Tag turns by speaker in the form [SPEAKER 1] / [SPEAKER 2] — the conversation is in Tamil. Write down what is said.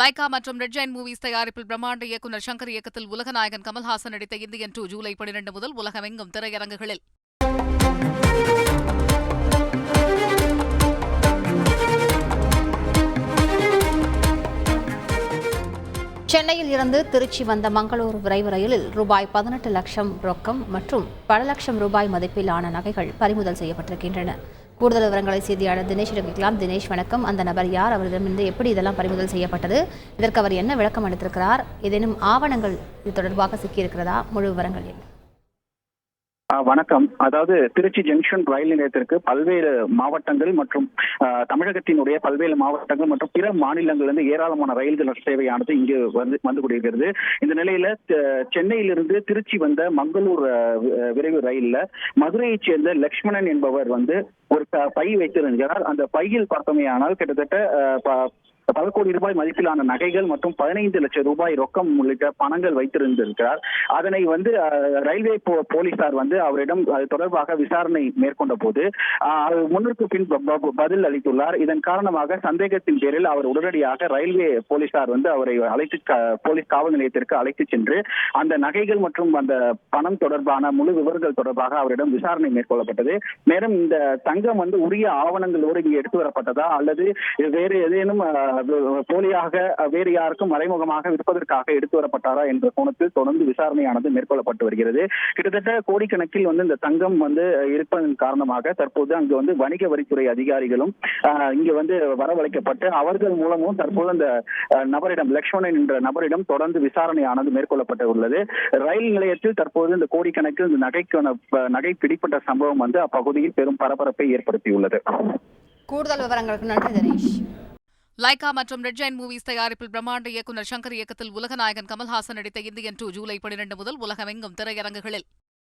[SPEAKER 1] லைகா மற்றும் ரெட் ஜெயண்ட் மூவிஸ் தயாரிப்பில் பிரம்மாண்ட இயக்குநர் சங்கர் இயக்கத்தில் உலகநாயகன் கமல்ஹாசன் நடித்த இந்தியன் 2 ஜூலை 12 முதல் உலகமெங்கும் திரையரங்குகளில்.
[SPEAKER 2] சென்னையில் இருந்து திருச்சி வந்த மங்களூர் விரைவு ரயிலில் ரூபாய் 18 லட்சம் ரொக்கம் மற்றும் பல லட்சம் ரூபாய் மதிப்பிலான நகைகள் பறிமுதல் செய்யப்பட்டிருக்கின்றன. கூடுதல் விவரங்களை செய்தியாளர் தினேஷிடம் கேட்கலாம். தினேஷ், வணக்கம். அந்த நபர் யார்? அவரிடமிருந்து எப்படி இதெல்லாம் பறிமுதல் செய்யப்பட்டது? இதற்கு அவர் என்ன விளக்கம் அளித்திருக்கிறார்? ஏதேனும் ஆவணங்கள் இது தொடர்பாக சிக்கியிருக்கிறதா? முழு விவரங்கள் என்ன?
[SPEAKER 3] வணக்கம். அதாவது திருச்சி ஜங்ஷன் ரயில் நிலையத்திற்கு பல்வேறு மாவட்டங்கள் மற்றும் தமிழகத்தினுடைய பல்வேறு மாவட்டங்கள் மற்றும் பிற மாநிலங்களிலிருந்து ஏராளமான ரயில்கள் சேவையானது இங்கு வந்து கொண்டிருக்கிறது. இந்த நிலையில சென்னையிலிருந்து திருச்சி வந்த மங்களூர் விரைவு ரயில்ல மதுரையைச் சேர்ந்த லட்சுமணன் என்பவர் வந்து ஒரு பை வைத்திருக்கிறார். அந்த பையில் பார்த்தோமே ஆனால் கிட்டத்தட்ட பல கோடி ரூபாய் மதிப்பிலான நகைகள் மற்றும் 15 லட்சம் ரூபாய் ரொக்கம் உள்ளிட்ட பணங்கள் வைத்திருந்திருக்கிறார். அதனை வந்து ரயில்வே போலீசார் வந்து அவரிடம் அது தொடர்பாக விசாரணை மேற்கொண்ட போது முன்னுக்கு பின் பதில் அளித்துள்ளார். இதன் காரணமாக சந்தேகத்தின் பேரில் அவர் உடனடியாக ரயில்வே போலீசார் வந்து அவரை அழைத்து போலீஸ் காவல் நிலையத்திற்கு அழைத்து சென்று அந்த நகைகள் மற்றும் அந்த பணம் தொடர்பான முழு விவரங்கள் தொடர்பாக அவரிடம் விசாரணை மேற்கொள்ளப்பட்டது. மேலும் இந்த தங்கம் வந்து உரிய ஆவணங்களோடு இங்கு எடுத்து வரப்பட்டதா அல்லது வேறு ஏதேனும் போலியாக வேறு யாருக்கும் மறைமுகமாக விற்பதற்காக எடுத்து வரப்பட்டாரா என்ற கோணத்தில் தொடர்ந்து விசாரணையானது மேற்கொள்ளப்பட்டு வருகிறது. கிட்டத்தட்ட கோடிக்கணக்கில் வந்து இந்த தங்கம் வந்து இருப்பதன் காரணமாக தற்போது அங்கு வந்து வணிக வரித்துறை அதிகாரிகளும் இங்கு வந்து வரவழைக்கப்பட்டு அவர்கள் மூலமும் தற்போது அந்த நபரிடம் லட்சுமணன் என்ற நபரிடம் தொடர்ந்து விசாரணையானது மேற்கொள்ளப்பட்டு உள்ளது. ரயில் நிலையத்தில் தற்போது இந்த கோடிக்கணக்கில் இந்த நகை பிடிப்பட்ட சம்பவம் வந்து அப்பகுதியில் பெரும் பரபரப்பை ஏற்படுத்தியுள்ளது.
[SPEAKER 2] கூடுதல் விவரங்களுக்கு நன்றி தினேஷ்.
[SPEAKER 1] லைகா மற்றும் ரெட் ஜெயண்ட் மூவிஸ் தயாரிப்பில் பிரம்மாண்ட இயக்குநர் சங்கர் இயக்கத்தில் உலகநாயகன் கமல்ஹாசன் நடித்த இந்தியன் 2 ஜூலை 12 முதல் உலகமெங்கும் திரையரங்குகளில்.